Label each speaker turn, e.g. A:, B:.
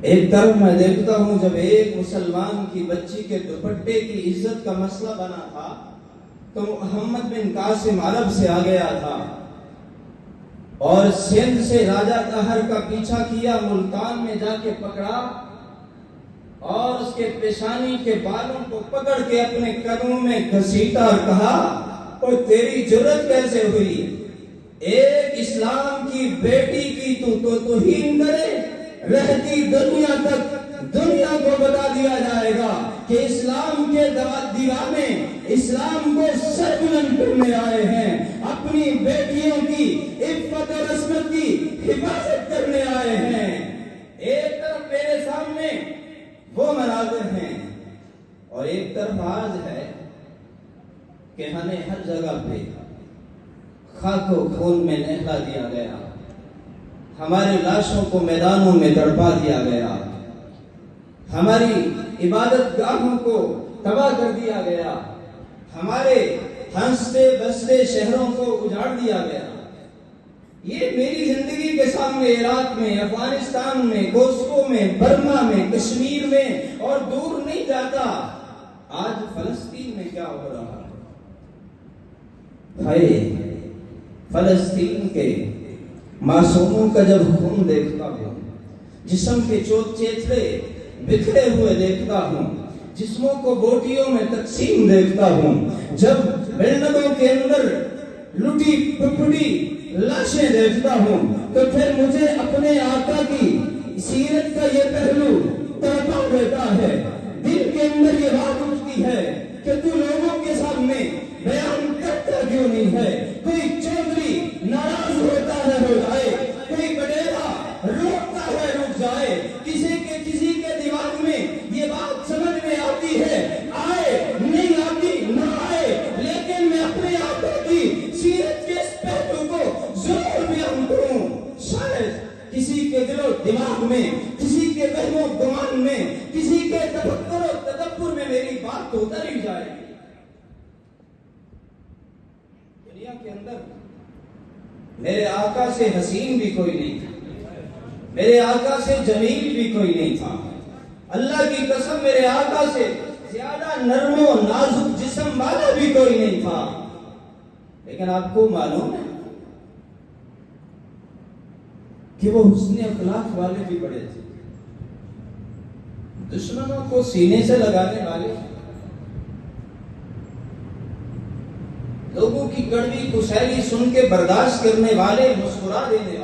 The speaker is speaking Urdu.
A: ایک طرف میں دیکھتا ہوں جب ایک مسلمان کی بچی کے دوپٹے کی عزت کا مسئلہ بنا تھا تو محمد بن قاسم عرب سے آ گیا تھا اور سندھ سے راجہ قہر کا پیچھا کیا، ملتان میں جا کے پکڑا اور اس کے پیشانی کے بالوں کو پکڑ کے اپنے قدموں میں گھسیٹا اور کہا، اور تیری جرت کیسے ہوئی ایک اسلام کی بیٹی کی تو توہین کرے؟ رہتی دنیا تک دنیا کو بتا دیا جائے گا کہ اسلام کے دیوانے اسلام کو سربلند کرنے آئے ہیں، اپنی بیٹیوں کی عفت اور عصمت کی حفاظت کرنے آئے ہیں۔ ایک طرف میرے سامنے وہ مناظر ہیں اور ایک طرف آج ہے کہ ہمیں ہر جگہ پہ خاک و خون میں نہلا دیا گیا، ہماری لاشوں کو میدانوں میں تڑپا دیا گیا، ہماری عبادت گاہوں کو تباہ کر دیا گیا، ہمارے ہنستے بستے شہروں کو اجاڑ دیا گیا۔ یہ میری زندگی کے سامنے عراق میں، افغانستان میں، کوسوو میں، برما میں، کشمیر میں اور دور نہیں جاتا۔ آج فلسطین میں کیا ہو رہا ہے؟ فلسطین کے معصوموں کا جب خون دیکھتا ہوں، جسم کے چیتڑے بکھرے ہوئے دیکھتا ہوں، جسموں کو بوٹیوں میں تقسیم دیکھتا ہوں، جب بلڈنگوں کے اندر لٹی پپڑی لاشیں دیکھتا ہوں، تو پھر مجھے اپنے آقا کی سیرت کا یہ پہلو تڑپا دیتا ہے۔ دل کے اندر یہ بات اٹھتی ہے کہ تو لوگوں کے سامنے بیان کرتا کیوں نہیں ہے؟ کوئی چودھری ناراض ہوتا ہے ہو جائے، کوئی بڈیرا روکتا ہے رک جائے، کسی کے دماغ میں یہ بات سمجھ میں آتی ہے، آئے نہیں آتی نہ آئے، لیکن میں اپنے آقا کی سیرت کے اس پہلو کو ضرور بیان کروں۔ شاید کسی کے دل و دماغ میں، کسی کے وہم و گمان میں، کسی کے تفکر و تدبر میں میری بات تو اتر ہی جائے گی۔ دنیا کے اندر میرے آقا سے حسین بھی کوئی نہیں تھا، میرے آقا سے جمیل بھی کوئی نہیں تھا، اللہ کی قسم میرے آقا سے زیادہ نرم و نازک جسم والا بھی کوئی نہیں تھا۔ لیکن آپ کو معلوم ہے کہ وہ حسن اخلاق والے بھی بڑے تھے، دشمنوں کو سینے سے لگانے والے، لوگوں کی کڑوی کسیلی سن کے برداشت کرنے والے، مسکرا دینے والے۔